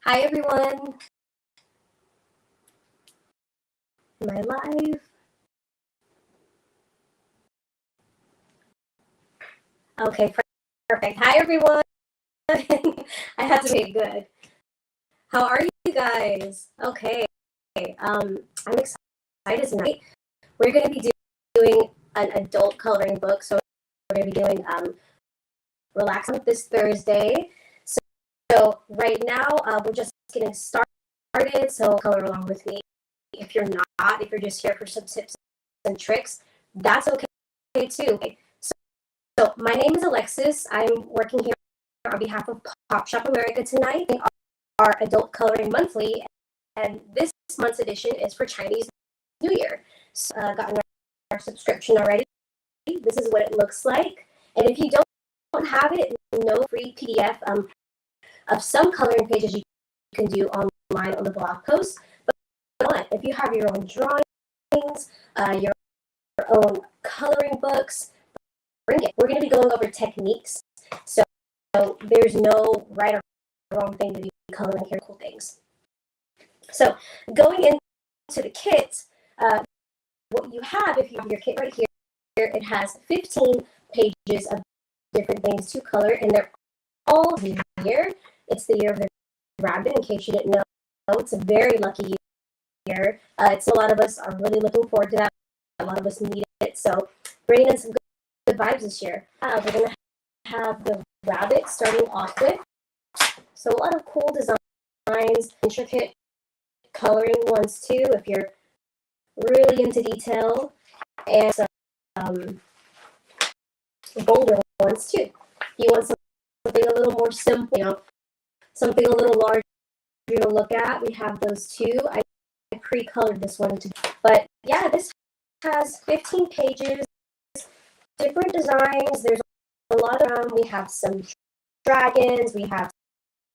Hi everyone. Am I live? Okay, perfect. Hi everyone. I had to make it good. How are you guys? Okay. I'm excited tonight. We're going to be doing an adult coloring book. So we're going to be doing relaxing this Thursday. So right now we're just getting started. So color along with me. If you're not, if you're just here for some tips and tricks, that's okay too. So my name is Alexis. I'm working here on behalf of Pop Shop America tonight. Our adult coloring monthly, and this month's edition is for Chinese New Year. So, gotten our subscription already. This is what it looks like. And if you don't have it, no free PDF of some coloring pages you can do online on the blog post. But if you have your own drawings, your own coloring books, bring it. We're going to be going over techniques. So there's no right or wrong thing to be coloring here, cool things. So going into the kit, what you have, if you have your kit right here, it has 15 pages of different things to color, and they're all here. It's the year of the rabbit, in case you didn't know. It's a very lucky year. It's a lot of us are really looking forward to that. A lot of us need it. So bringing in some good vibes this year. We're going to have the rabbit starting off with. So a lot of cool designs, intricate coloring ones too, if you're really into detail, and some bolder ones too. You want something a little more simple, something a little larger to look at. We have those too. I pre-colored this one too. But yeah, this has 15 pages, different designs. There's a lot of them. We have some dragons, we have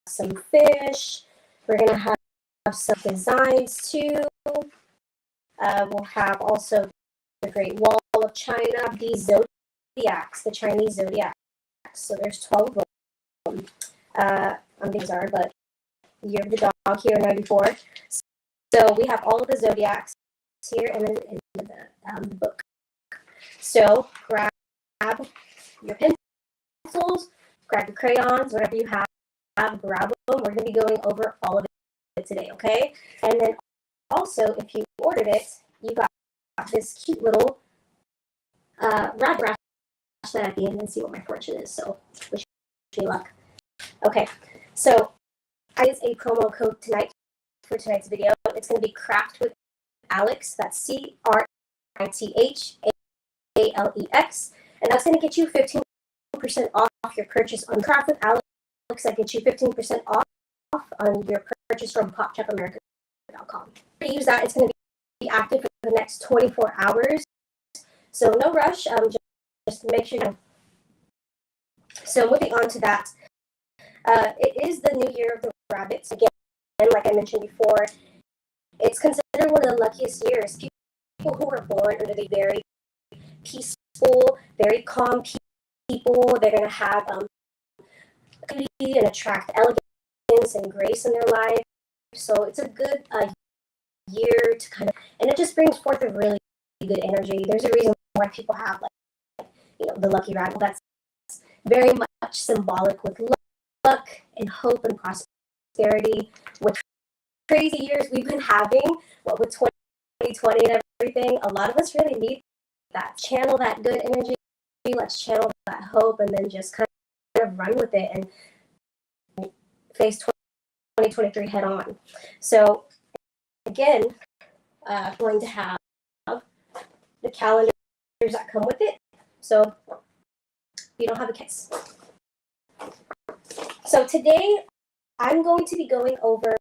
some fish. We're going to have some designs too. We'll have also the Great Wall of China, the zodiacs, the Chinese zodiacs. So there's 12 of them. These are, but Year of the Dog here, 94. So we have all of the zodiacs here and then in the book. So grab your pencils, grab your crayons, whatever you have, grab them. We're going to be going over all of it today, okay? And then also, if you ordered it, you got this cute little rabbit brush that at the end and see what my fortune is. So wish me luck. Okay, so I use a promo code tonight for tonight's video. It's going to be Craft with Alex. That's CRITHALEX, and that's going to get you 15% off your purchase on Craft with Alex. That gets you 15% off on your purchase from popshopamerica.com. To use that, it's going to be active for the next 24 hours. So no rush. Just make sure you know. So moving on to that, it is the new year of the rabbits. Again, like I mentioned before, it's considered one of the luckiest years. People who were born under the very peaceful, very calm people, they're going to have beauty and attract elegance and grace in their life. So it's a good year to kind of, and it just brings forth a really good energy. There's a reason why people have the lucky rabbit. That's very much symbolic with luck and hope and prosperity. With crazy years we've been having, what with 2020 and everything, a lot of us really need that. Channel that good energy. Let's channel that hope, and then just kind of run with it and face 2023 head on. So again, going to have the calendars that come with it. So you don't have a case. So today I'm going to be going over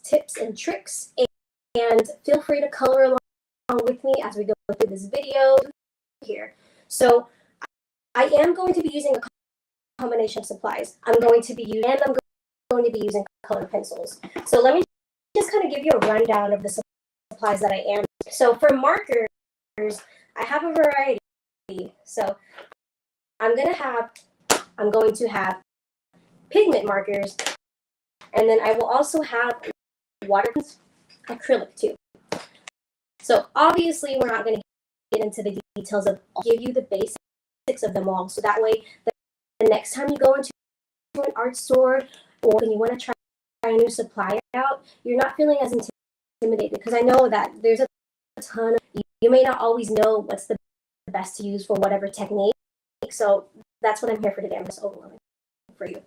tips and tricks, and feel free to color along with me as we go through this video here. So I am going to be using a combination of supplies. I'm going to be using color pencils. So let me just kind of give you a rundown of the supplies that I am. So for markers, I have a variety. So I'm going to have pigment markers And then I will also have water acrylic too. So obviously we're not going to get into the details of, I'll give you the basics of them all. So that way the next time you go into an art store or when you want to try a new supply out, you're not feeling as intimidated, because I know that there's a ton of, you may not always know what's the best to use for whatever technique. So that's what I'm here for today. I'm just overwhelming for you.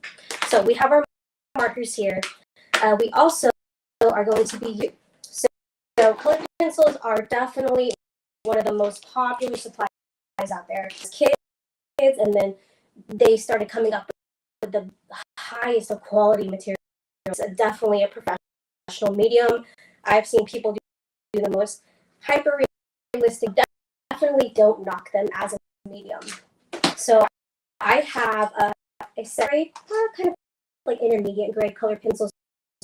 So we have our markers here. We also are going to be, so colored pencils are definitely one of the most popular supplies out there. Kids, and then they started coming up with the highest of quality materials. Definitely a professional medium. I've seen people do the most hyper realistic. Definitely don't knock them as a medium. So I have a separate kind of like intermediate grade colored pencils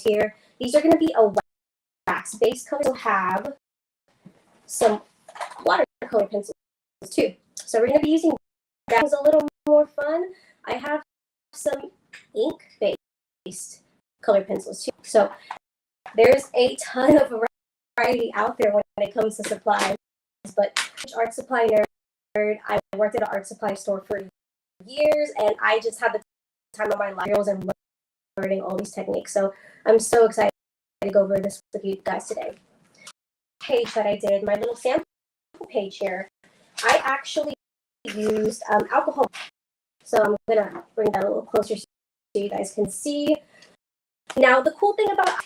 here. These are going to be a wax-based color. We'll have some watercolor pencils too. So we're going to be using that. Was a little more fun. I have some ink-based color pencils too. So there's a ton of variety out there when it comes to supplies. But art supply nerd, I worked at an art supply store for years, and I just had the time of my life and learning all these techniques. So I'm so excited to go over this with you guys today. Page that I did, my little sample page here, I actually used alcohol. So I'm gonna bring that a little closer so you guys can see. Now the cool thing about,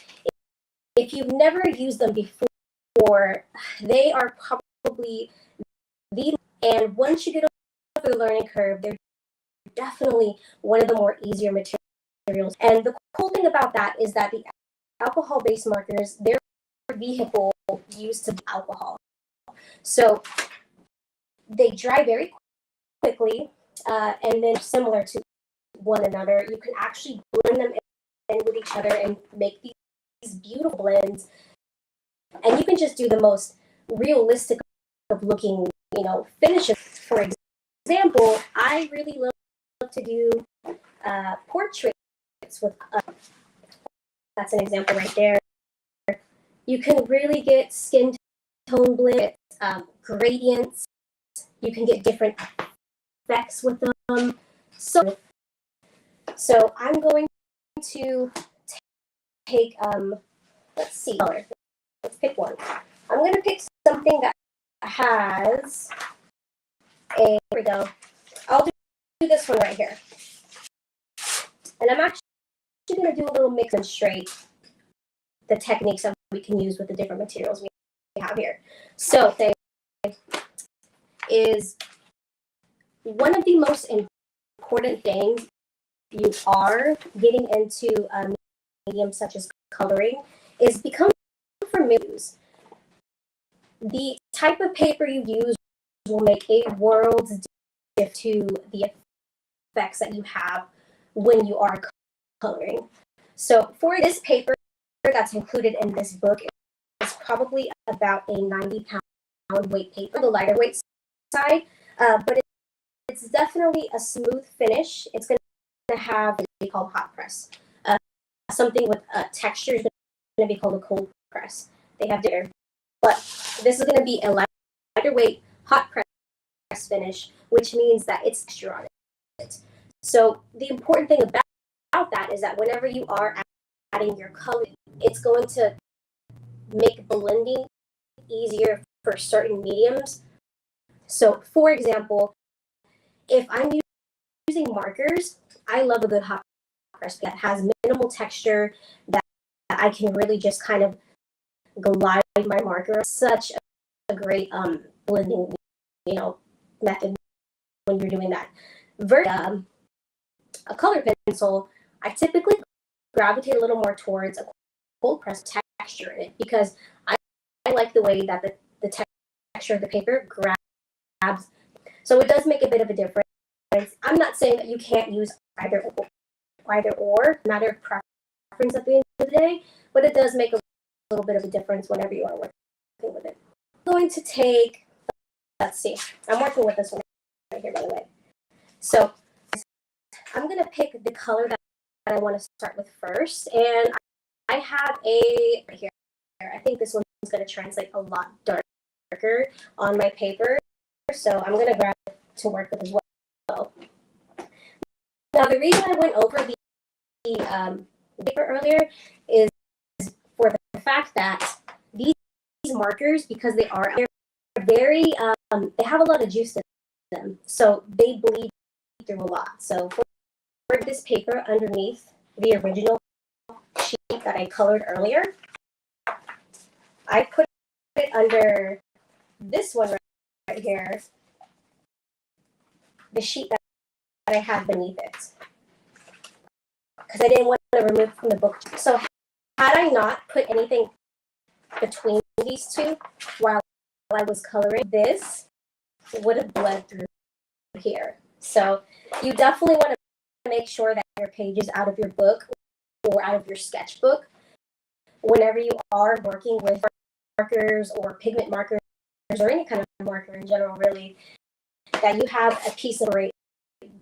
if you've never used them before, they are probably and once you get over the learning curve, they're definitely one of the more easier materials. And the cool thing about that is that the alcohol-based markers, they're a vehicle used to alcohol. So they dry very quickly, and then similar to one another. You can actually blend them in with each other and make these beautiful blends. And you can just do the most realistic looking, finishes. For example, I really love to do portraits with, that's an example right there. You can really get skin tone blend, gradients. You can get different effects with them. So I'm going to take, let's see, color. Let's pick one. I'm going to pick something that has here we go. I'll do this one right here. And I'm actually going to do a little mix and straight the techniques that we can use with the different materials we have here. So thing is, one of the most important things you are getting into mediums such as coloring is become familiar. The type of paper you use will make a world's difference to the effects that you have when you are coloring. So for this paper that's included in this book, it's probably about a 90-pound weight paper, the lighter weight side, but it's definitely a smooth finish. It's going to have what we call hot press. Something with texture is going to be called a cold press. They have there, but this is going to be a lighter weight hot press finish, which means that it's texture on it. So the important thing about that is that whenever you are adding your color, it's going to make blending easier for certain mediums. So for example, if I'm using markers, I love a good hot press that has minimal texture, that I can really just kind of glide my marker. Such a great blending, method when you're doing that. A color pencil, I typically gravitate a little more towards a cold press texture in it, because I like the way that the texture of the paper grabs. So it does make a bit of a difference. I'm not saying that you can't use either or, matter of preference at the end of the day, but it does make a little bit of a difference whenever you are working with it. I'm going to take, let's see, I'm working with this one right here, by the way. So I'm going to pick the color that I want to start with first. And I have a right here. I think this one's going to translate a lot darker on my paper. So I'm going to grab it to work with as well. Now, the reason I went over the paper earlier is for the fact that these markers, because they're very, they have a lot of juice in them. So they bleed through a lot. So for this paper underneath the original sheet that I colored earlier, I put it under this one right here, the sheet that I have beneath it, because I didn't want to remove it from the book. So had I not put anything between these two while I was coloring, this would have bled through here. So you definitely want to make sure that your page is out of your book or out of your sketchbook whenever you are working with markers or pigment markers or any kind of marker in general, really, that you have a piece of it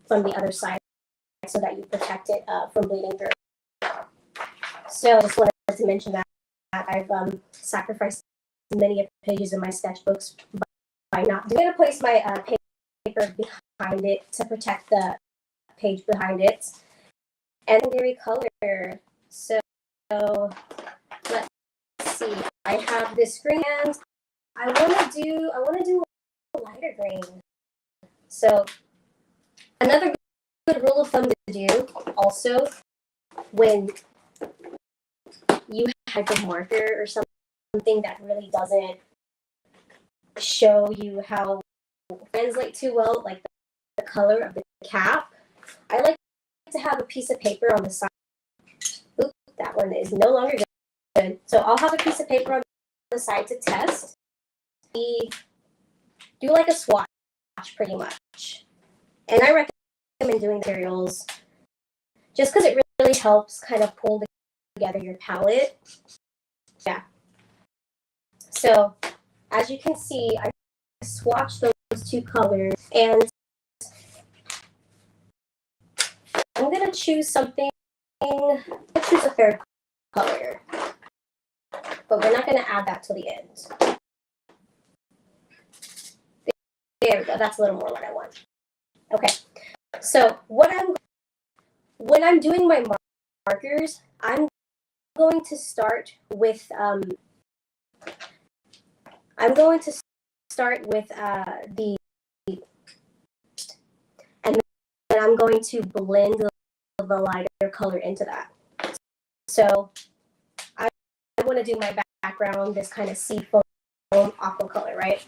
from the other side so that you protect it from bleeding through. So I just wanted to mention that I've sacrificed many pages in my sketchbooks by not. I'm going to place my paper behind it to protect the page behind it, and very color. So let's see. I have this green, and I want to do a lighter green. So another good rule of thumb to do also when you have a marker or something that really doesn't show you how translate too well, like the color of the cap, I like to have a piece of paper on the side. Oop, that one is no longer good. So I'll have a piece of paper on the side to test. We do like a swatch pretty much. And I recommend doing materials just because it really helps kind of pull together your palette. Yeah. So as you can see, I swatched those two colors, and I'm going to choose something. I'll choose a third color, but we're not going to add that till the end. There we go. That's a little more what I want. Okay. So when I'm doing my markers, I'm going to start with the and then I'm going to blend the lighter color into that. So I want to do my background, this kind of seafoam aqua color, right?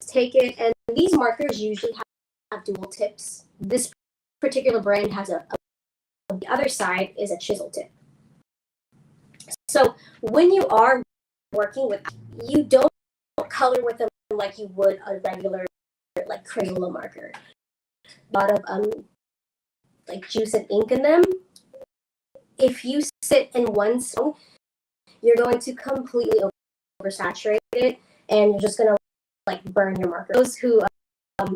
Take it, and these markers usually have dual tips. This particular brand has the other side is a chisel tip. So when you are working with, you don't color with them like you would a regular like Crayola marker. A lot of like juice and ink in them. If you sit in one zone, you're going to completely oversaturate it, and you're just gonna like burn your marker. Those who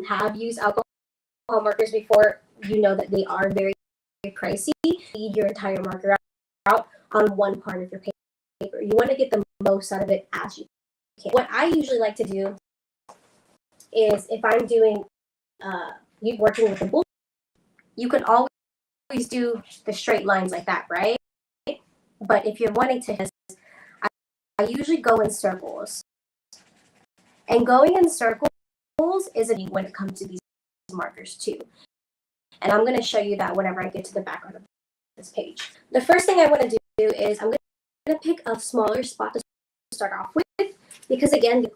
have used alcohol markers before, you know that they are very, very pricey. You need your entire marker out on one part of your paper. You want to get the most out of it as you can. What I usually like to do is if I'm doing you working with a book, you can always do the straight lines like that, right? But if you're wanting to, I usually go in circles. And going in circles is a neat when it comes to these markers too. And I'm going to show you that whenever I get to the background of this page. The first thing I want to do is I'm going to pick a smaller spot to start off with, because again,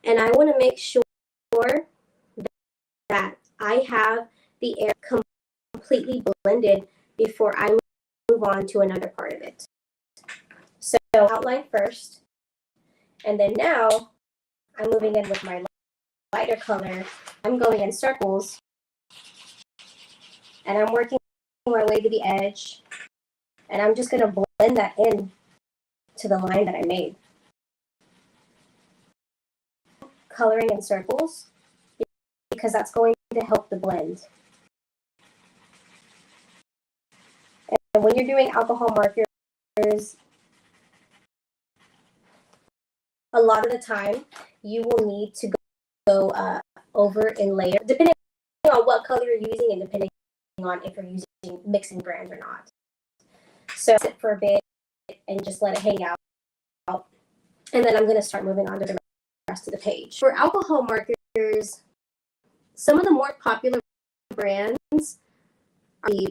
and I want to make sure that I have the air completely blended before I move on to another part of it. So outline first, and then now I'm moving in with my lighter color. I'm going in circles, and I'm working my way to the edge, and I'm just going to blend that in to the line that I made. Coloring in circles, because that's going to help the blend. when you're doing alcohol markers, a lot of the time you will need to go over in layer, depending on what color you're using and depending on if you're using mixing brands or not. So sit for a bit and just let it hang out. And then I'm going to start moving on to the rest of the page. For alcohol markers, some of the more popular brands are the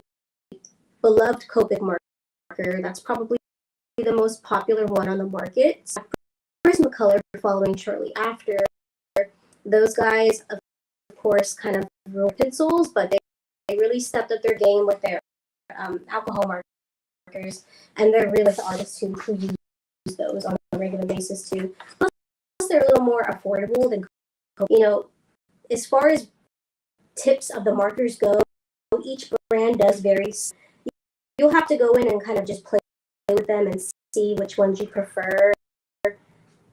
beloved Copic marker. That's probably the most popular one on the market. Prismacolor following shortly after. Those guys, of course, kind of were pencils, but they really stepped up their game with their alcohol markers, and they're really the artists who use those on a regular basis too. Plus, they're a little more affordable than, as far as tips of the markers go, each brand does vary. You'll have to go in and kind of just play with them and see which ones you prefer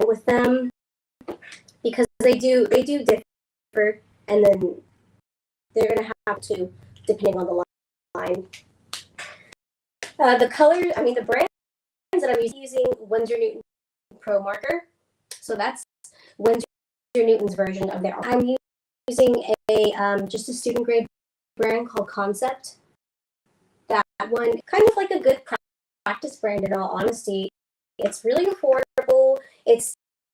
with them, because they do differ, and then they're going to have to, depending on the line. The brands that I'm using, Winsor Newton Pro Marker. So that's Winsor Newton's version of their. I'm using just a student grade brand called Concept. That one, kind of like a good practice brand in all honesty. It's really affordable. It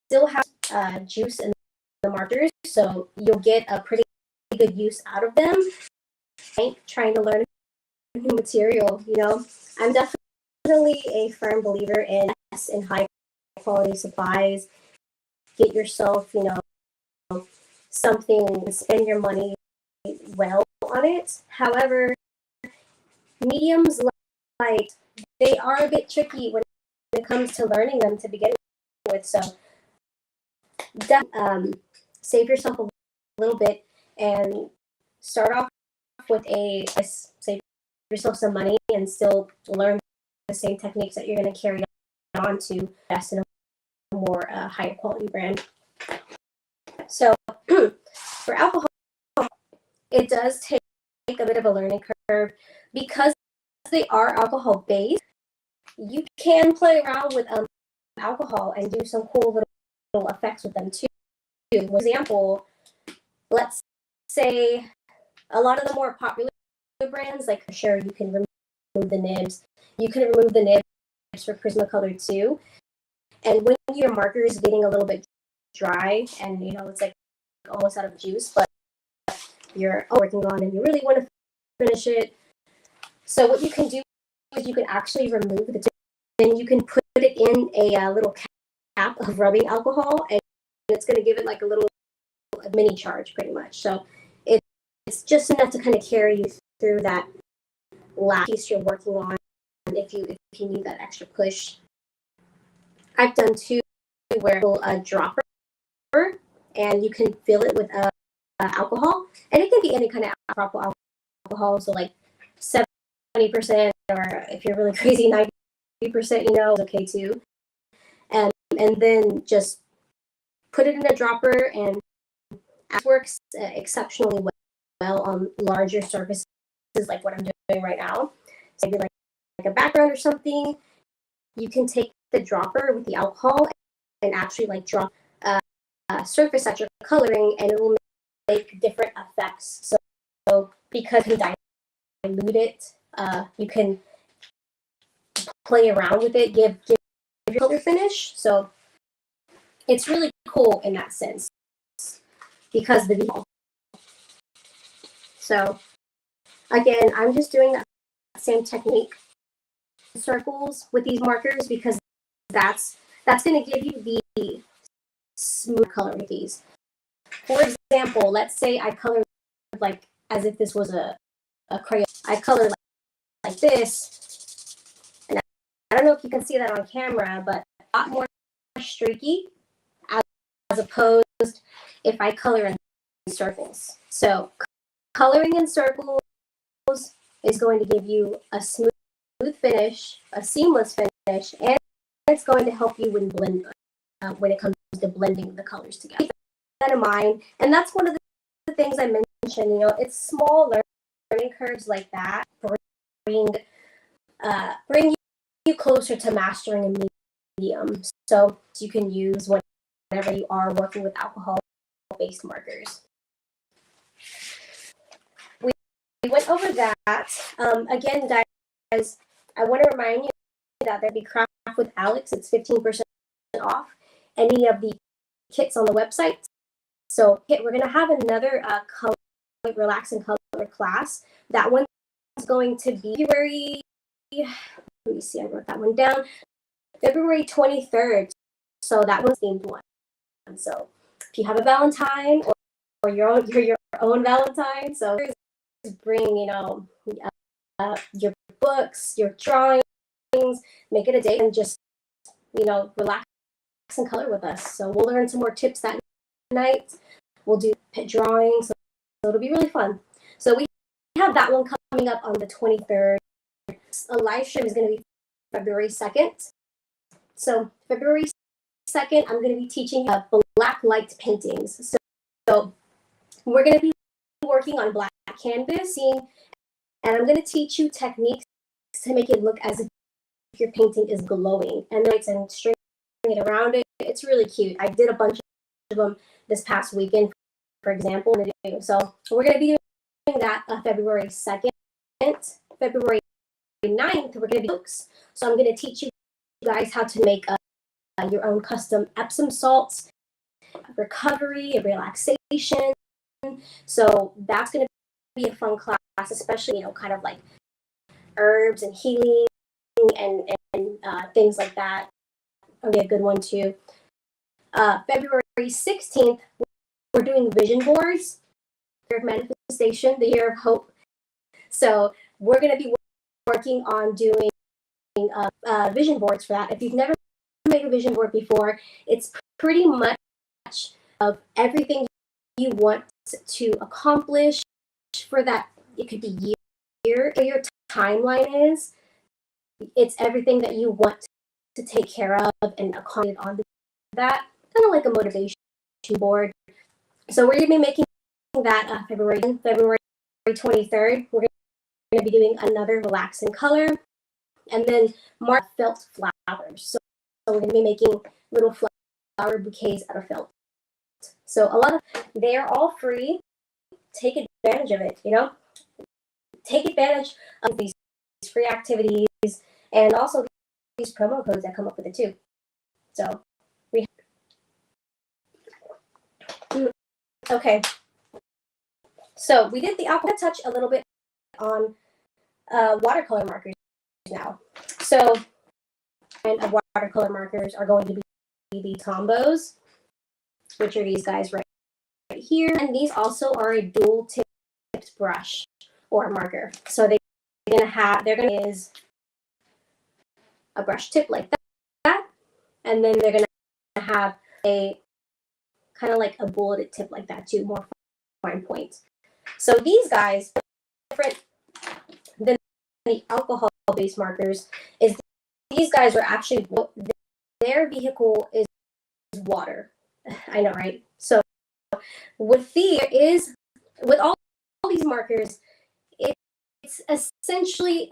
still has juice in the markers, so you'll get a pretty good use out of them. Trying to learn a new material, I'm definitely a firm believer in high quality supplies. Get yourself, something, spend your money well on it. However, mediums like they are a bit tricky when it comes to learning them to begin with. So save yourself a little bit and start off with save yourself some money and still learn the same techniques that you're going to carry on to invest in a more higher quality brand. So for alcohol, it does take a bit of a learning curve because they are alcohol based. You can play around with alcohol and do some cool little effects with them too. For example, let's say a lot of the more popular brands, like sure, you can remove the nibs. You can remove the nibs for Prismacolor too. And when your marker is getting a little bit dry and it's like almost out of juice, but you're working on and you really want to finish it. So what you can do is you can actually remove the tip, then you can put it in a little cap of rubbing alcohol, and it's going to give it like a mini charge pretty much. So it's just enough to kind of carry you through that last piece you're working on if you need that extra push. I've done two where a dropper, and you can fill it with alcohol, and it can be any kind of alcohol, so like 70%, or if you're really crazy, 90%, is okay too. And then just put it in a dropper, and it works exceptionally well on larger surfaces like what I'm doing right now. So maybe like a background or something, you can take the dropper with the alcohol and actually like drop a surface that you're coloring, and it will make different effects. So because you dilute it, you can play around with it, give your color finish. So it's really cool in that sense because the detail. So again, I'm just doing that same technique circles with these markers because that's going to give you the smooth color with these. For example, let's say I colored like as if this was a crayon. I colored like this, and I don't know if you can see that on camera, but a lot more streaky as opposed if I color in circles. So coloring in circles is going to give you a smooth finish, a seamless finish, and it's going to help you when it comes to blending the colors together. Keep that in mind, and that's one of the things I mentioned. It's small learning curves like that bring bring you closer to mastering a medium, so you can use whenever you are working with alcohol-based markers. We went over that. Again, guys, I want to remind you that there'll be Craft with Alex. It's 15% off any of the kits on the website. So we're going to have another color, relax and color class. That one's going to be February, let me see, I wrote that one down, February 23rd. So that one's themed one. So if you have a Valentine or your own Valentine, so bring, your books, your drawings, make it a day and just, relax and color with us. So we'll learn some more tips that night. We'll do pit drawings, so it'll be really fun. So we have that one coming up on the 23rd. A live stream is going to be February 2nd. So February 2nd, I'm going to be teaching black light paintings. So we're going to be working on black canvas, and I'm going to teach you techniques to make it look as if your painting is glowing, and string it around it. It's really cute. I did a bunch of them this past weekend, for example. So we're going to be doing that February 2nd. February 9th, we're going to be books. So I'm going to teach you guys how to make your own custom Epsom salts, recovery, relaxation. So that's going to be a fun class, especially, kind of like herbs and healing and things like that. That'll be a good one too. February 16th, we're doing vision boards, year of manifestation, the year of hope. So we're going to be working on doing vision boards for that. If you've never made a vision board before, it's pretty much of everything you want to accomplish for that. It could be year, or your timeline is. It's everything that you want to take care of and accomplish on that, kind of like a motivation board. So we're going to be making that February 23rd. We're going to be doing another relax and color, and then Mark felt flowers. So we're going to be making little flower bouquets out of felt. So they're all free. Take advantage of it, Take advantage of these free activities and also these promo codes that come up with it too. So okay. So we did the alcohol touch a little bit on watercolor markers now. So and watercolor markers are going to be the Tombos, which are these guys right here. And these also are a dual tipped brush or marker. So they're going to use a brush tip like that. And then they're going to have a kind of like a bulleted tip like that too, more fine point. So these guys, different than the alcohol-based markers, is these guys are actually, their vehicle is water. I know, right? So with all these markers, it's essentially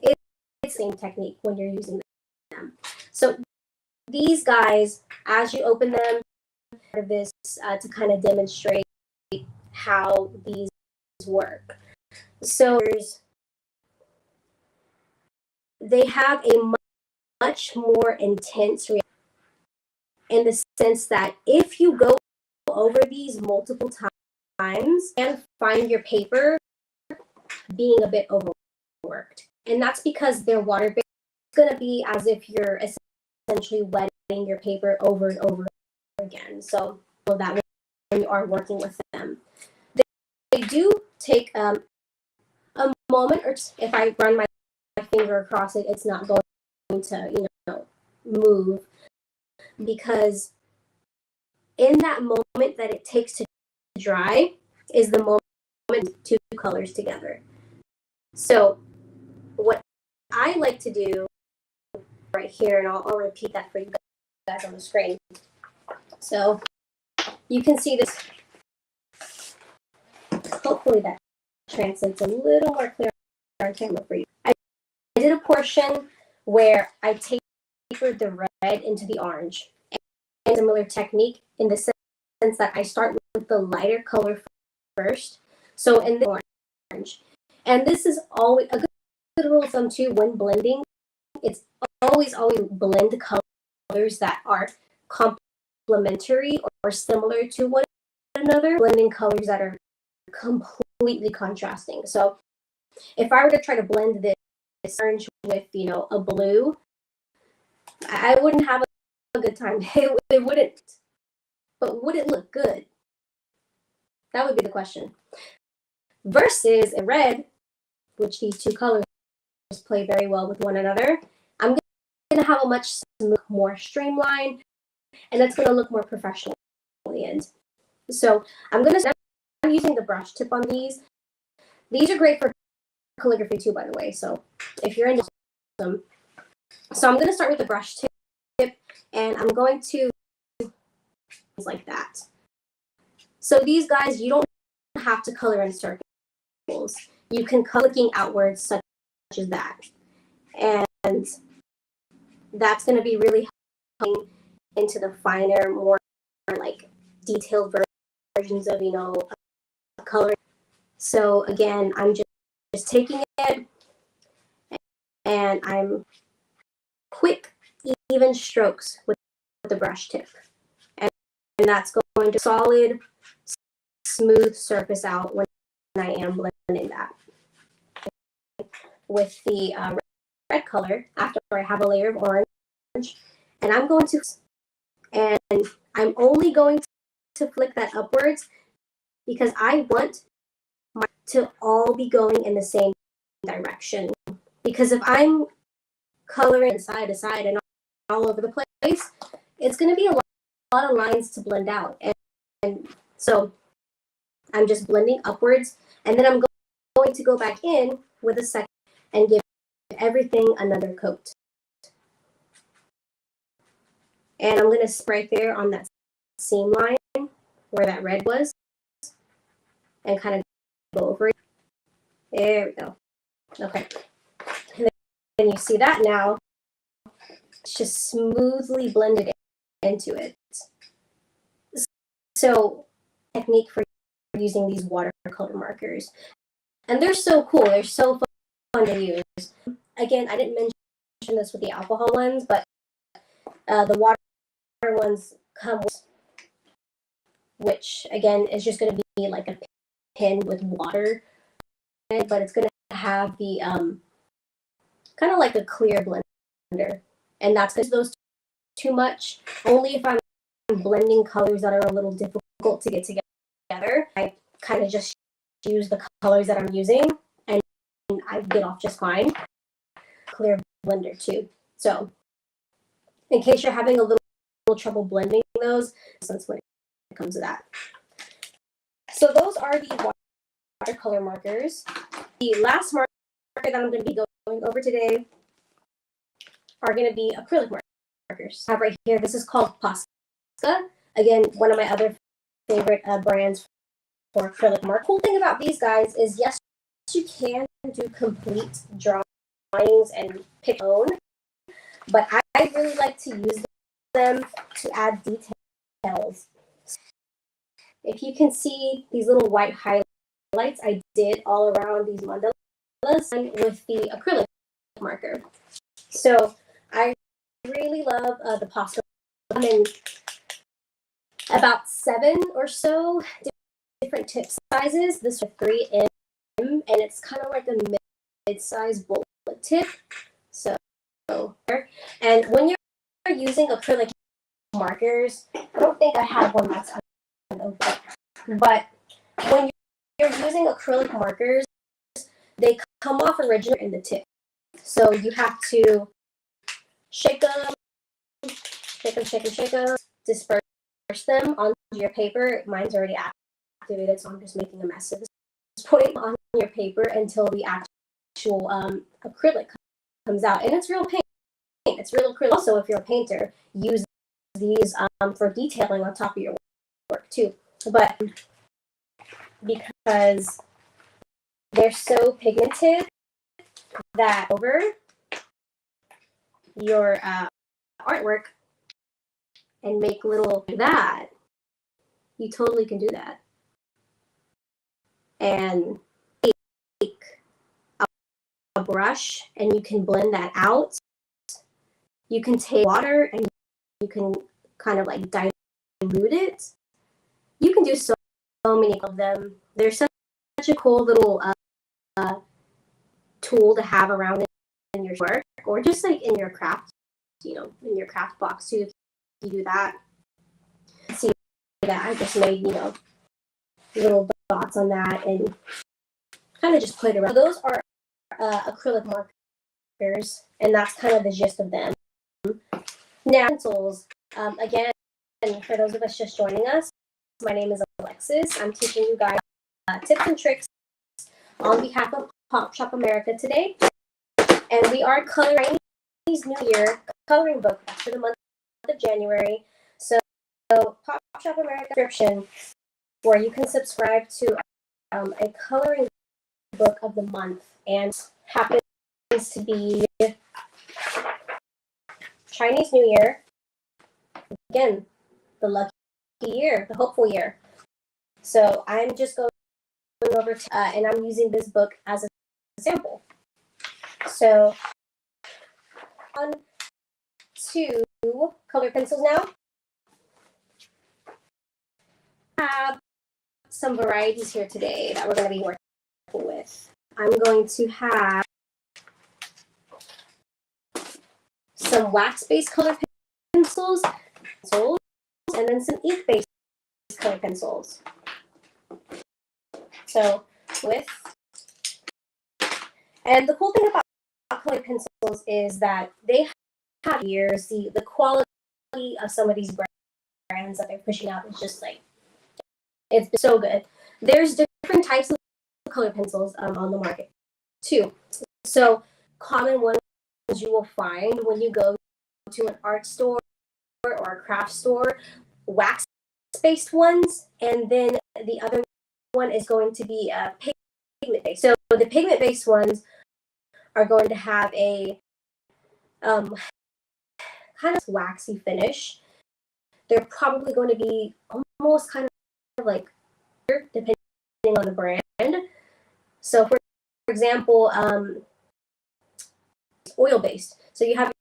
it's the same technique when you're using them. So these guys, as you open them, of this to kind of demonstrate how these work. So they have a much more intense reaction in the sense that if you go over these multiple times and find your paper being a bit overworked, and that's because they're water-based. It's going to be as if you're essentially wetting your paper over and over again. So that when you are working with them, they do take a moment, or if I run my finger across it, it's not going to move, because in that moment that it takes to dry is the moment two colors together. So what I like to do right here, and I'll repeat that for you guys on the screen. So you can see this. Hopefully that translates a little more clear on camera for you. I did a portion where I tapered the red into the orange. And similar technique in the sense that I start with the lighter color first. So in the orange. And this is always a good rule of thumb too when blending. It's always blend colors that are complementary or similar to one another, blending colors that are completely contrasting. So if I were to try to blend this orange with, a blue, I wouldn't have a good time. It wouldn't. But would it look good? That would be the question. Versus in red, which these two colors play very well with one another, I'm going to have a much more streamlined, and it's going to look more professional in the end. So I'm using the brush tip on these. These are great for calligraphy too, by the way. So if you're into them, so I'm going to start with the brush tip, and I'm going to like that. So these guys, you don't have to color in circles. You can color looking outwards, such as that, and that's going to be really helping into the finer, more like detailed versions of color. So again, I'm just taking it, and I'm quick, even strokes with the brush tip, and that's going to solid, smooth surface out when I am blending that. With the red color, after I have a layer of orange, and I'm only going to flick that upwards because I want to all be going in the same direction. Because if I'm coloring side to side and all over the place, it's going to be a lot of lines to blend out. And so I'm just blending upwards, and then I'm going to go back in with a second and give everything another coat. And I'm going to spray there on that seam line where that red was and kind of go over it. There we go. Okay. And then you see that now. It's just smoothly blended into it. So, technique for using these watercolor markers. And they're so cool. They're so fun to use. Again, I didn't mention this with the alcohol ones, but the water ones come with, which again is just going to be like a pen with water in it, but it's going to have the kind of like a clear blender, and that's because those too much. Only if I'm blending colors that are a little difficult to get together, I kind of just use the colors that I'm using, and I get off just fine. Clear blender too. So in case you're having a little trouble blending those, since when it comes to that. So those are the watercolor markers. The last marker that I'm going to be going over today are going to be acrylic markers. I have right here, this is called Posca. Again, one of my other favorite brands for acrylic mark. Cool thing about these guys is, yes, you can do complete drawings and pick own, but I really like to use them to add details. If you can see these little white highlights I did all around these mandalas with the acrylic marker. So I really love the Posca. And about 7 or so different tip sizes. This is 3M, and it's kind of like a mid-size bullet tip. So, and when you're using acrylic markers, I don't think I have one that's open, but when you're using acrylic markers, they come off originally in the tip. So you have to shake them, disperse them onto your paper. Mine's already activated, so I'm just making a mess at this point on your paper until the actual acrylic comes out. And it's real paint. It's real acrylic. Also, if you're a painter, use these for detailing on top of your work too. But because they're so pigmented that over, your artwork and make little that, you totally can do that. And take a brush and you can blend that out. You can take water and you can kind of like dilute it. You can do so many of them. They're such a cool little tool to have around in your work, or just like in your craft, in your craft box too. If you do that, see that I just made little dots on that and kind of just put it around. So those are acrylic markers, and that's kind of the gist of them. Now, pencils. Again, for those of us just joining us, my name is Alexis. I'm teaching you guys tips and tricks on behalf of Pop Shop America today. And we are coloring Chinese New Year coloring book for the month of January. So Pop Shop America subscription, where you can subscribe to a coloring book of the month, and happens to be Chinese New Year. Again, the lucky year, the hopeful year. So I'm just going over to, and I'm using this book as a sample. So on to color pencils now. I have some varieties here today that we're going to be working with. I'm going to have some wax-based color pencils, and then some ink-based color pencils. So and the cool thing about color pencils is that they have years. The quality of some of these brands that they're pushing out is just like, it's so good. There's different types of color pencils on the market too. So common ones you will find when you go to an art store or a craft store, wax-based ones, and then the other one is going to be pigment-based. So the pigment-based ones are going to have a kind of waxy finish. They're probably going to be almost kind of like, depending on the brand. So for example, oil-based. So you have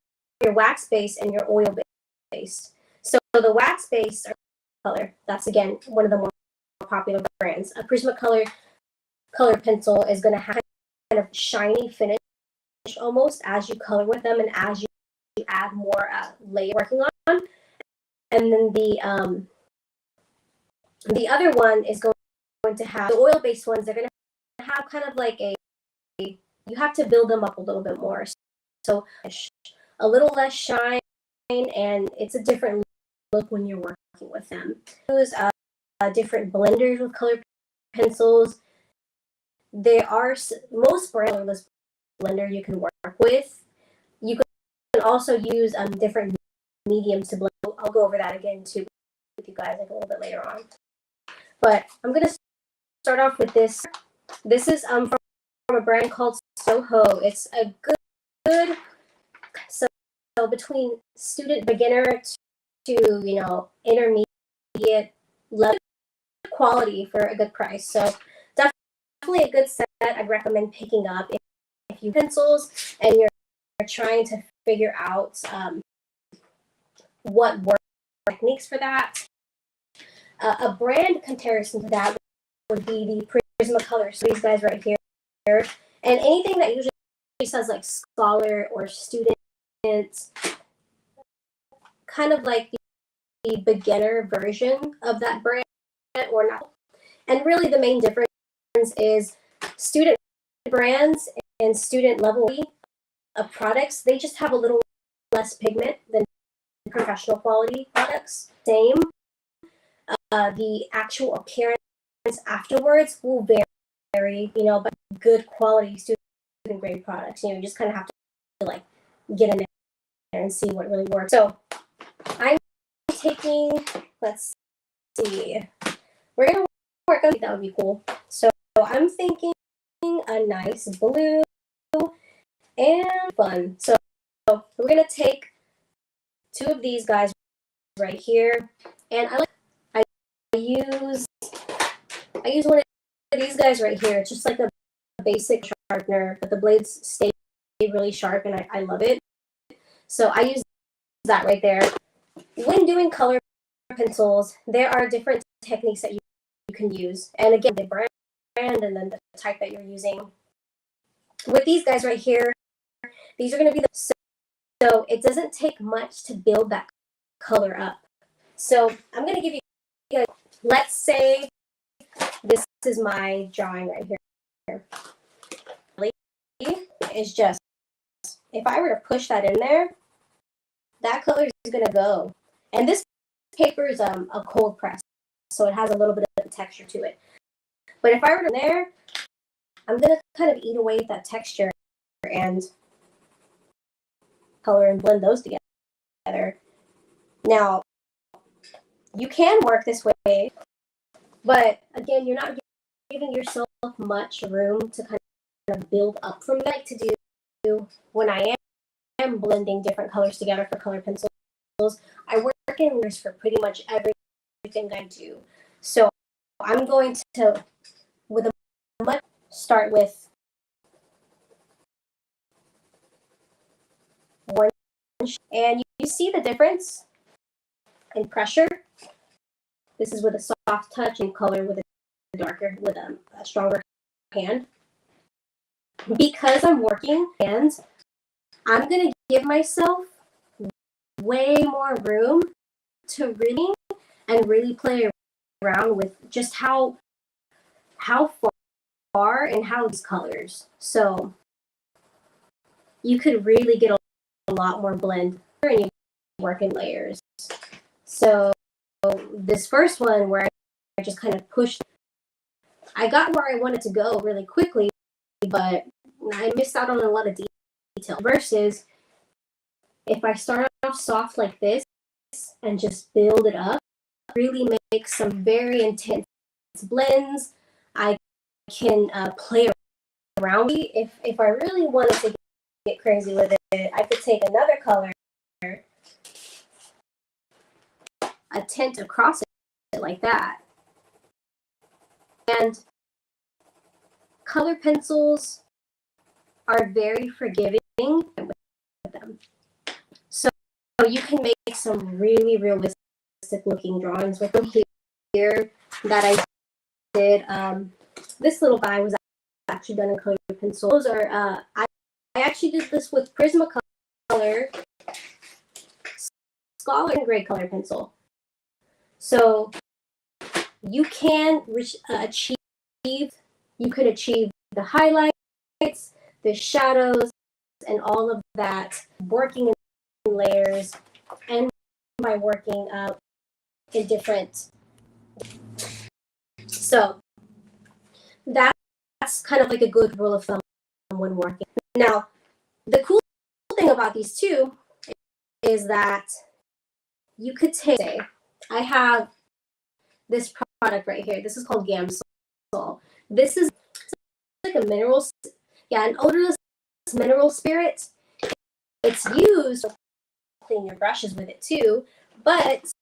your wax-based and your oil-based. So the wax-based color, that's again one of the more popular brands. A Prismacolor color pencil is going to have kind of shiny finish almost as you color with them and as you add more layer working on. And then the other one is going to have the oil-based ones. They're going to have kind of like you have to build them up a little bit more. So a little less shine, and it's a different look when you're working with them. Use different blenders with color pencils. There are most brandless blender you can work with. You can also use different mediums to blend. I'll go over that again too with you guys like a little bit later on. But I'm gonna start off with this. This is from a brand called Soho. It's a good so between student beginner to intermediate level quality for a good price. So definitely a good set. I'd recommend picking up if you pencils and you're trying to figure out what work techniques for that. A brand comparison to that would be the Prismacolor. So these guys right here, and anything that usually says like scholar or student, kind of like the beginner version of that brand or not. And really the main difference is student brands and student level of products, they just have a little less pigment than professional quality products. Same. The actual appearance afterwards will vary, but good quality student grade products, you just kind of have to like get in there and see what really works. So I'm taking, let's see, we're gonna work on that would be cool. So I'm thinking a nice blue and fun. So we're gonna take two of these guys right here, and I use one of these guys right here. It's just like a basic sharpener, but the blades stay really sharp, and I love it. So I use that right there. When doing color pencils, there are different techniques that you can use, and again, the brand and then the type that you're using. With these guys right here, these are going to be so it doesn't take much to build that color up. So I'm going to give you, let's say this is my drawing right here. Is just, if I were to push that in there, that color is going to go. And this paper is a cold press, so it has a little bit of texture to it. But if I were to there, I'm going to kind of eat away at that texture and color and blend those together. Now, you can work this way, but again, you're not giving yourself much room to kind of build up from that. To do when I am blending different colors together for color pencils, I work in layers for pretty much everything I do. So I'm going to, with a much, start with one, and you see the difference in pressure. This is with a soft touch, and color with a darker, with a stronger hand. Because I'm working hands, I'm going to give myself way more room to really play around with just how far and how these colors. So you could really get a lot more blend and you work in layers. So this first one where I just kind of pushed, I got where I wanted to go really quickly, but I missed out on a lot of detail. Versus if I start off soft like this and just build it up, really make some very intense blends. I can play around. If I really wanted to get crazy with it, I could take another color, a tint across it like that. And color pencils are very forgiving with them. So you can make some really realistic looking drawings with them here that I did. This little guy was actually done in color pencil. Those are, I actually did this with Prismacolor Scholar and Grade color pencil. So you can achieve the highlights, the shadows, and all of that working in layers and by working in different. So that's kind of like a good rule of thumb when working. Now, the cool thing about these two is that you could take, I have this product right here. This is called Gamsol. This is like a mineral, an odorless mineral spirit. It's used to clean your brushes with it too, but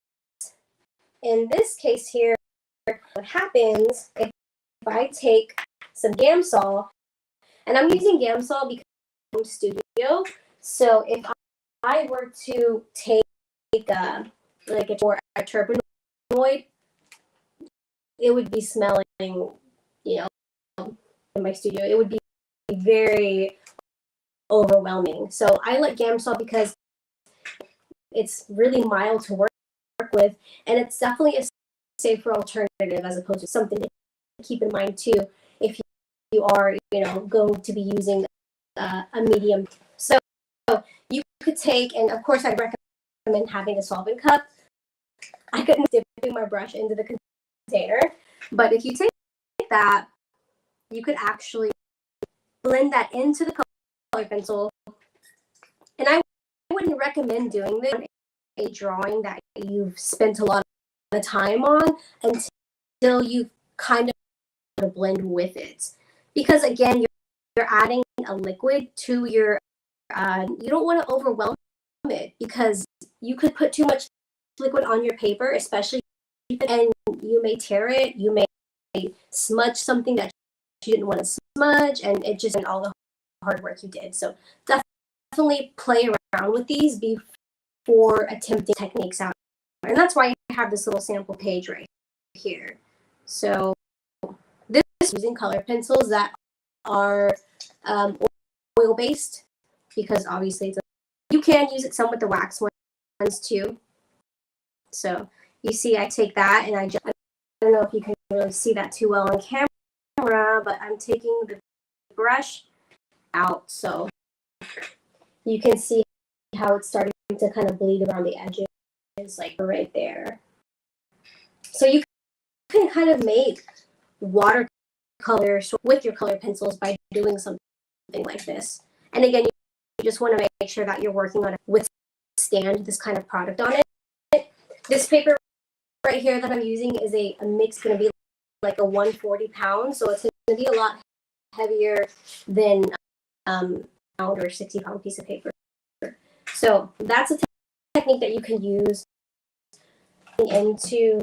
in this case here, what happens if I take some Gamsol, and I'm using Gamsol because I'm studio. So if I were to take like a terpenoid, it would be smelling, in my studio. It would be very overwhelming. So I like Gamsol because it's really mild to work with, and it's definitely a safer alternative as opposed to something to keep in mind too if you are going to be using a medium. So you could take, and of course I'd recommend having a solvent cup. I couldn't dip my brush into the container, but if you take that, you could actually blend that into the color pencil. And I wouldn't recommend doing this on a drawing that you've spent a lot of time on until you kind of blend with it, because again, you're adding a liquid to your you don't want to overwhelm it because you could put too much liquid on your paper, especially, and you may tear it, you may smudge something that you didn't want to smudge, and it just all the hard work you did. So definitely play around with these before attempting techniques out. And that's why I have this little sample page right here. So this is using color pencils that are oil based, because obviously you can use it some with the wax ones too. So you see I take that and I don't know if you can really see that too well on camera, but I'm taking the brush out so you can see how it's starting to kind of bleed around the edges, like right there. So you can kind of make watercolors with your color pencils by doing something like this. And again, you just want to make sure that you're working on it withstand this kind of product on it. This paper right here that I'm using is a mix, going to be like a 140 pound, so it's going to be a lot heavier than pound or 60 pound piece of paper. So that's a technique that you can use into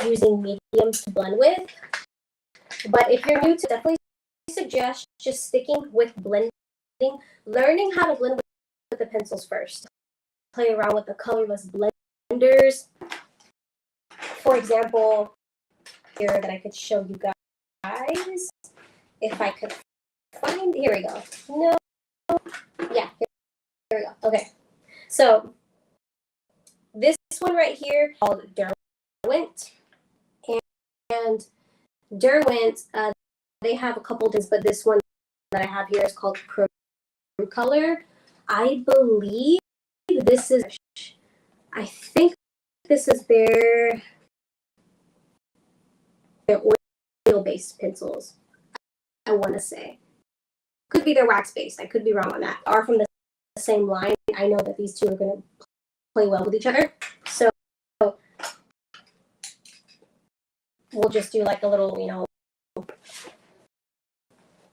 using mediums to blend with. But if you're new to, definitely suggest just sticking with blending, learning how to blend with the pencils first. Play around with the colorless blenders. For example, here that I could show you guys, if I could find, here we go. No, yeah, here we go. Okay, so this one right here called Derwent, and Derwent, they have a couple things, but this one that I have here is called Pro Color. I believe this is, I think this is their oil-based pencils, I want to say. Could be their wax-based. I could be wrong on that. Are from the same line. I know that these two are going to play well with each other. So we'll just do like a little,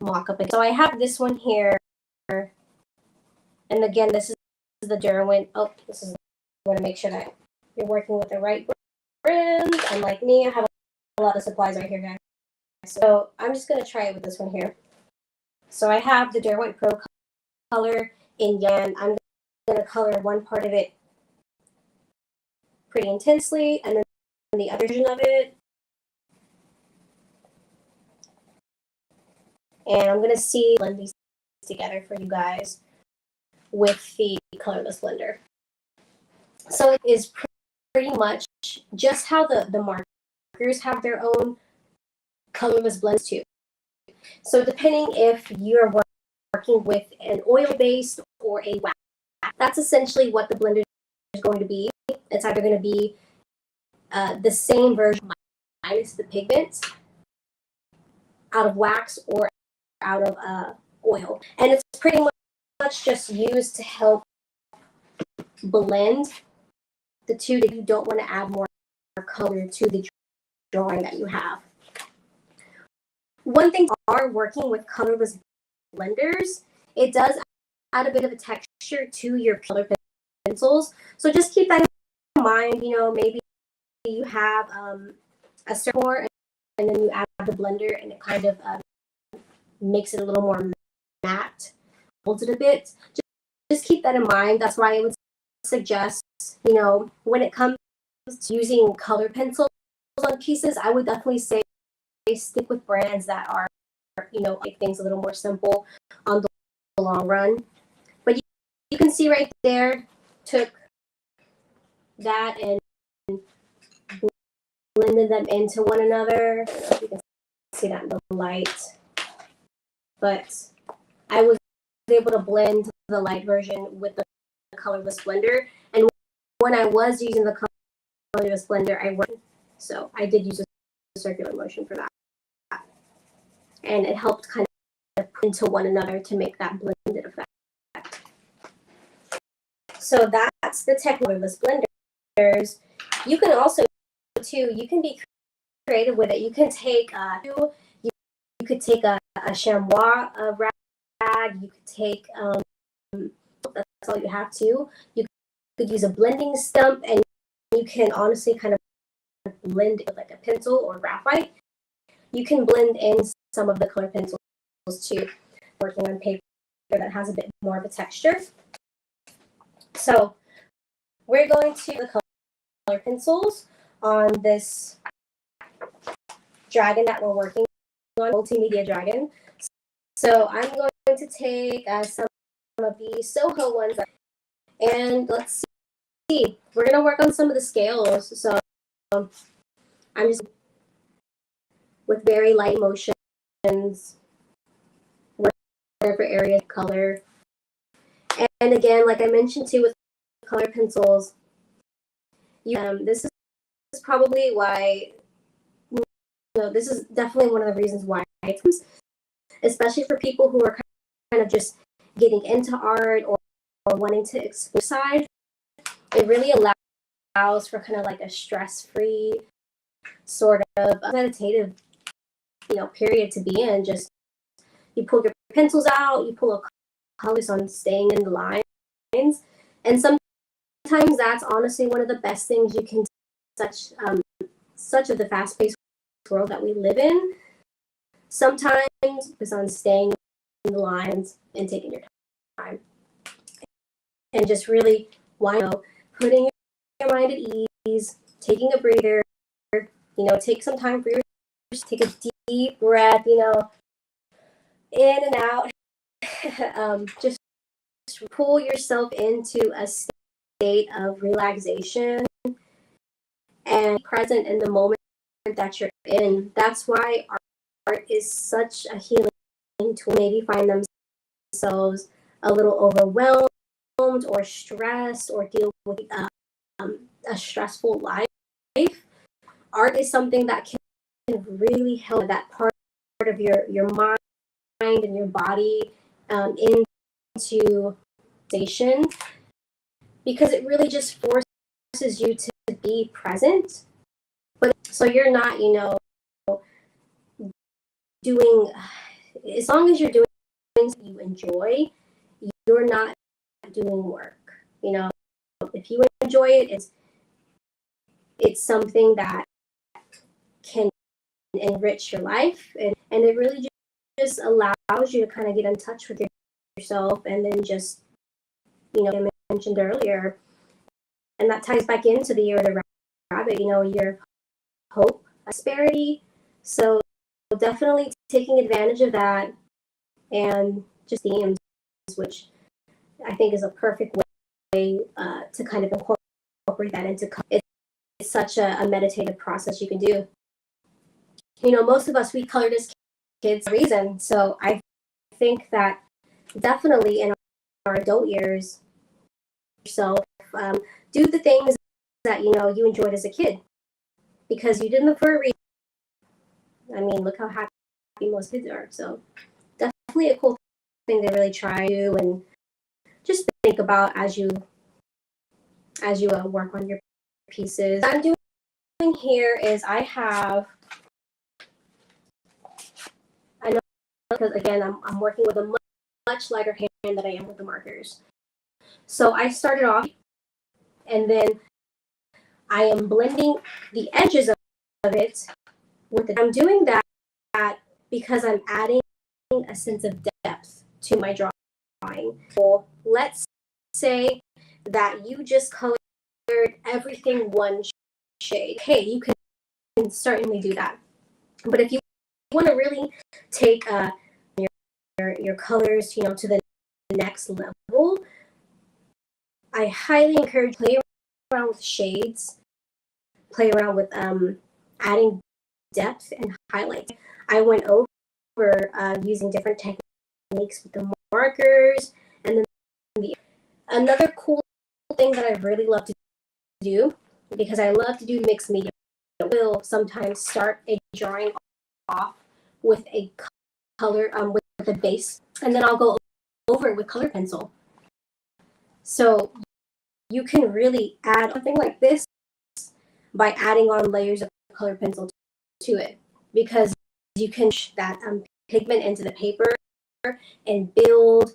mock-up. So I have this one here. And again, this is the Derwent. Oh, this is, I want to make sure that you're working with the right brand. Unlike me, I have a lot of supplies right here, guys. So I'm just going to try it with this one here. So I have the Derwent Pro Color in Yan. I'm going to color one part of it pretty intensely, and then the other version of it. And I'm going to blend these together for you guys with the colorless blender. So it is pretty much just how the markers have their own colorless blends too. So depending if you're working with an oil-based or a wax, that's essentially what the blender is going to be. It's either going to be the same version minus the pigment out of wax or out of oil. And it's pretty much just used to help blend the two that you don't want to add more color to the drawing that you have. One thing are working with colorless blenders, it does add a bit of a texture to your color pencils. So just keep that in mind. Maybe you have a surfboard and then you add the blender and it kind of makes it a little more matte, holds it a bit. Just keep that in mind. That's why I would suggest, when it comes to using color pencils on pieces, I would definitely say stick with brands that are, make things a little more simple on the long run. But you can see right there, took that and blended them into one another. I don't know if you can see that in the light. But I was able to blend the light version with the colorless blender. And when I was using the colorless blender, I worked. So I did use a circular motion for that. And it helped kind of put into one another to make that blended effect. So that's the colorless blenders. You can also, too, you can be creative with it. You can take you could take a chamois rag. You could take That's all you have to. You could use a blending stump, and you can honestly kind of blend it with like a pencil or graphite. You can blend in some of the color pencils too, working on paper that has a bit more of a texture. So we're going to the color pencils on this dragon that we're working on, multimedia dragon. So I'm going to take some of the Soho ones, and let's see. We're going to work on some of the scales. So I'm just with very light motions, whatever area of color. And again, like I mentioned too, with color pencils, this is probably why, this is definitely one of the reasons why it comes, especially for people who are kind of just getting into art or wanting to explore side. It really allows for kind of like a stress-free sort of meditative, period to be in. Just you pull your pencils out, you pull a colors on staying in the lines, and sometimes that's honestly one of the best things you can do. Such of the fast-paced world that we live in, sometimes it's on staying in the lines and taking your time, and just really, putting your mind at ease, taking a breather, take some time for yourself, take a deep breath, in and out. Just pull yourself into a state of relaxation and be present in the moment that you're in. That's why art is such a healing tool. Maybe find themselves a little overwhelmed or stressed or deal with a stressful life. Art is something that can really help that part of your mind and your body into station, because it really just forces you to be present. But so you're not, doing, as long as you're doing things you enjoy, you're not doing work. If you enjoy it, it's something that can enrich your life, and it really just allows you to kind of get in touch with yourself, and then just, I mentioned earlier, and that ties back into the year of the rabbit, year of hope, prosperity. So definitely taking advantage of that, and just themes, which I think is a perfect way to kind of incorporate that into it's such a meditative process you can do. Most of us, we colored as kids for a reason. So I think that definitely in our adult years, yourself, do the things that, you enjoyed as a kid, because you did them for a reason. I mean, look how happy most kids are. So definitely a cool thing to really try to, and just think about as you work on your pieces. What I'm doing here is I know, because again, I'm working with a much lighter hand than I am with the markers. So I started off, and then I am blending the edges of it with it. I'm doing that because I'm adding a sense of depth to my drawing. So let's say that you just colored everything one shade. Hey, you can certainly do that. But if you want to really take your colors, to the next level, I highly encourage play around with shades, play around with adding depth and highlight. I went over using different techniques with the markers, and then another cool thing that I really love to do, because I love to do mixed media, I will sometimes start a drawing off with a color with a base, and then I'll go over it with color pencil. So you can really add something like this by adding on layers of color pencil to it, because you can push that pigment into the paper and build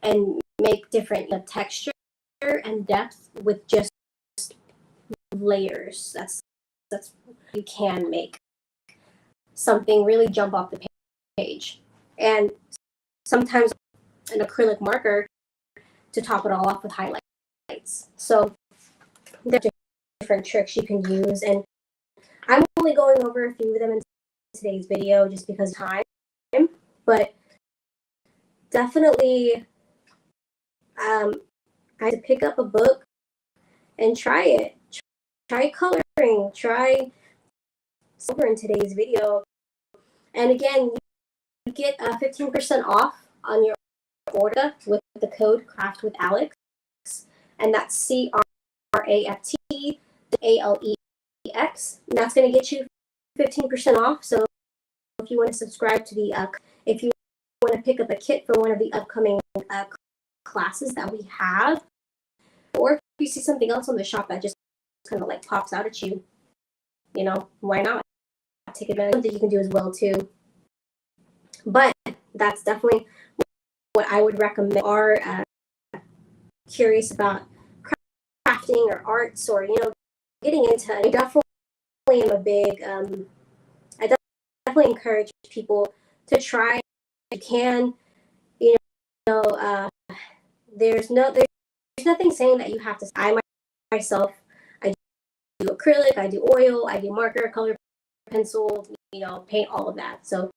and make different texture and depth with just layers. That's you can make something really jump off the page. And sometimes an acrylic marker to top it all off with highlights. So there's different tricks you can use, and I'm only going over a few of them in today's video just because of time, but definitely I had to pick up a book and try it. Try coloring, try silver in today's video. And again, you get 15% off on your order with the code Craft with Alex, and that's CRAFTALEX. And that's going to get you 15% off. So if you want to subscribe to the, if you want to pick up a kit for one of the upcoming classes that we have, or if you see something else on the shop that just kind of like pops out at you, you know, why not take advantage of something you can do as well too. But that's definitely what I would recommend. Are curious about crafting or arts, or getting into, I definitely am a big I definitely encourage people to try. You can, there's nothing saying that you have to. I myself, I do acrylic, I do oil, I do marker, color, pencil, paint, all of that. So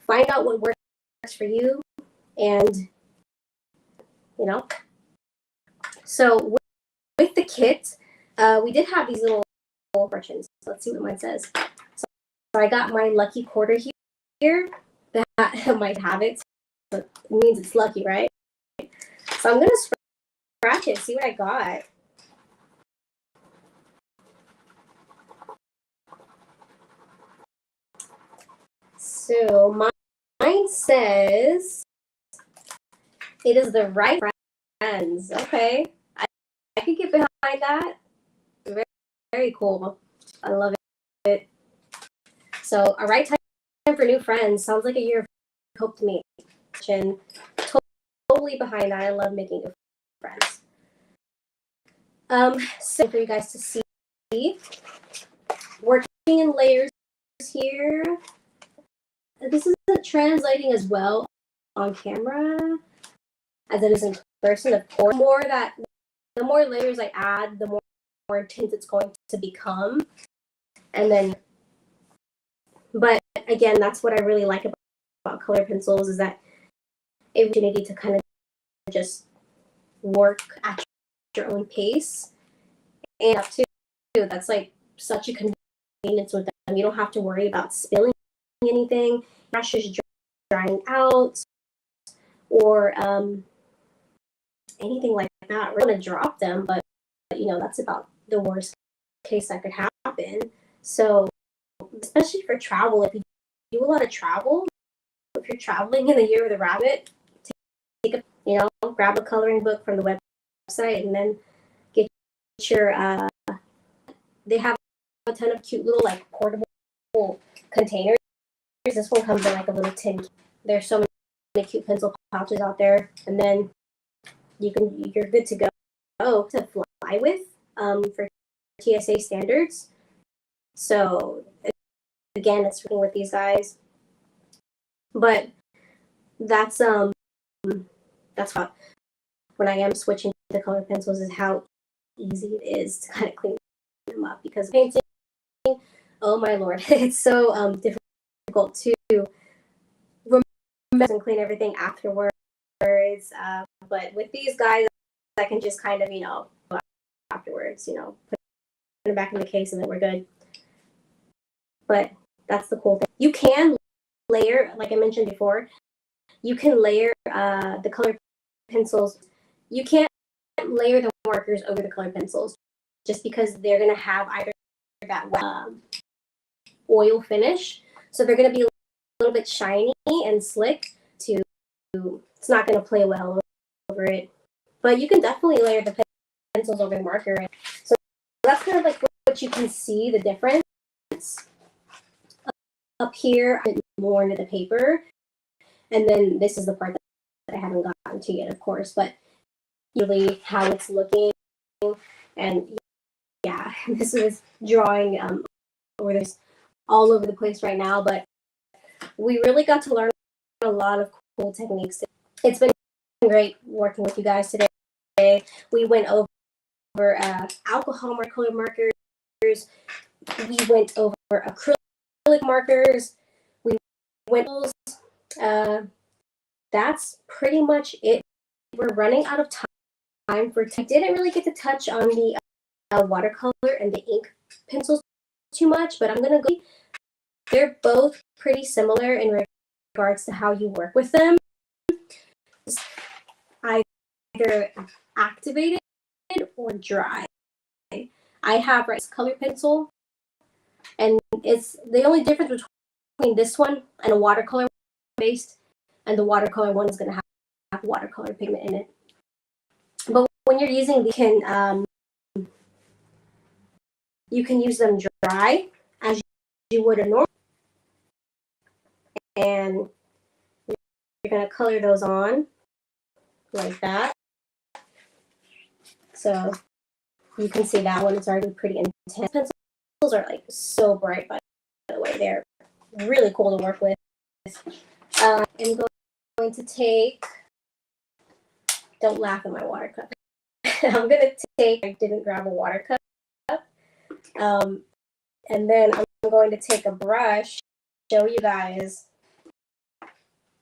find out what works for you, and so with the kit, we did have these little merchants. Let's see what mine says. So I got my lucky quarter here. That might have it. So it means it's lucky, right? So I'm gonna scratch it, see what I got. So mine says it is the right friends. Okay, I could get behind that. Very, very cool. I love it. So a right time for new friends. Sounds like a year of hope to me. And totally behind that. I love making new friends. So for you guys to see, working in layers here. This isn't translating as well on camera as it is in person. Of course, the more layers I add, the more intense it's going to become. And then, but again, that's what I really like about color pencils, is that opportunity to kind of just work at your own pace. And too, that's like such a convenience with them. You don't have to worry about spilling anything, brushes drying out, or anything like that. We're going to drop them, but that's about the worst case that could happen. So especially for travel, if you do a lot of travel, if you're traveling in the year of the rabbit, grab a coloring book from the website, and then get your they have a ton of cute little like portable containers. This one comes in like a little tin. There's so many cute pencil pouches out there, and then you're good to go to fly with for TSA standards. So again, it's working with these guys, but that's how, when I am switching to color pencils, is how easy it is to kind of clean them up, because painting, oh my lord, it's so difficult to remove and clean everything afterwards. But with these guys, I can just kind of afterwards, put it back in the case, and then we're good. But that's the cool thing. You can layer, like I mentioned before, you can layer the color pencils. You can't layer the markers over the color pencils, just because they're going to have either that oil finish, so they're going to be a little bit shiny and slick. It's not going to play well over it. But you can definitely layer the pencils over the marker. So that's kind of like what you can see, the difference. Up here, more into the paper, and then this is the part I haven't gotten to yet, of course, but really how it's looking. And yeah, this is drawing over this all over the place right now, but we really got to learn a lot of cool techniques. It's been great working with you guys today. We went over alcohol color markers. We went over acrylic markers. We went that's pretty much it. We're running out of time for I didn't really get to touch on the watercolor and the ink pencils too much, but I'm gonna go. They're both pretty similar in regards to how you work with them. Either activated or dry. I have color pencil, and it's the only difference between this one and a watercolor based, and the watercolor one is going to have watercolor pigment in it. But when you're using you can use them dry as you would a normal, and you're going to color those on like that. So you can see that one is already pretty intense. Pencils are like so bright, by the way. They're really cool to work with. I'm going to take, don't laugh at my water cup. I'm going to take, I didn't grab a water cup. And then I'm going to take a brush, show you guys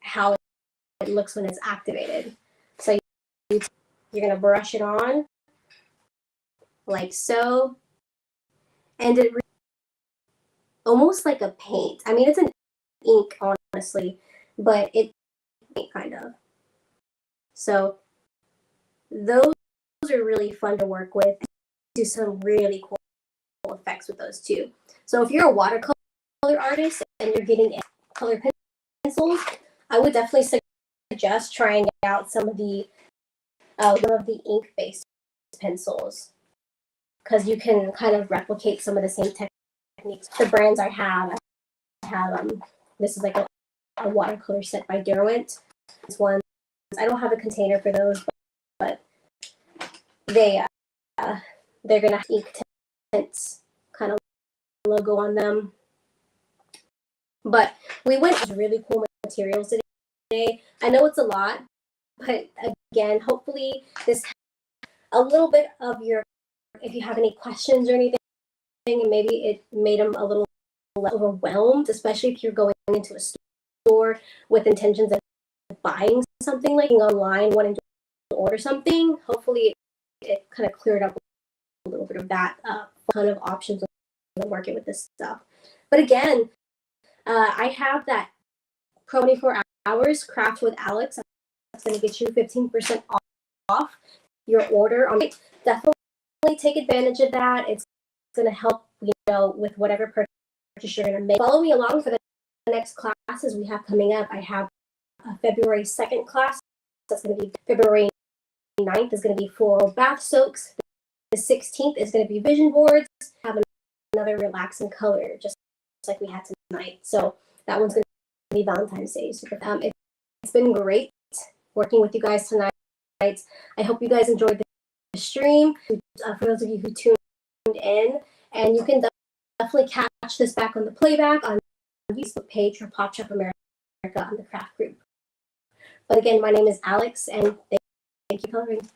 how it looks when it's activated. So you're going to brush it on like so. And it almost like a paint. I mean, it's an ink, honestly, but it's kind of. So those are really fun to work with. Do some really cool effects with those too. So if you're a watercolor artist and you're getting color pencils, I would definitely suggest trying out some of the one of the ink-based pencils, because you can kind of replicate some of the same techniques. The brands I have this is like a watercolor set by Derwent. This one, I don't have a container for those, but they're gonna have ink tints kind of logo on them. But we went with really cool materials today. I know it's a lot, but again, hopefully this a little bit of your, if you have any questions or anything, and maybe it made them a little less overwhelmed, especially if you're going into a store with intentions of buying something, like online, wanting to order something. Hopefully it kind of cleared up a little bit of that ton of options when working with this stuff. But again, I have that 24 hours craft with Alex. That's going to get you 15% off your order on it. Definitely take advantage of that. It's going to help, with whatever purchase you're going to make. Follow me along for the next classes we have coming up. I have a February 2nd class. That's going to be February 9th is going to be floral bath soaks. The 16th is going to be vision boards. Have another relaxing color, just like we had tonight. So that one's going to be Valentine's Day. It's been great working with you guys tonight. I hope you guys enjoyed the stream. For those of you who tuned in, and you can definitely catch this back on the playback on the Facebook page for Pop Shop America on the craft group. But again, my name is Alex, and thank you for coloring.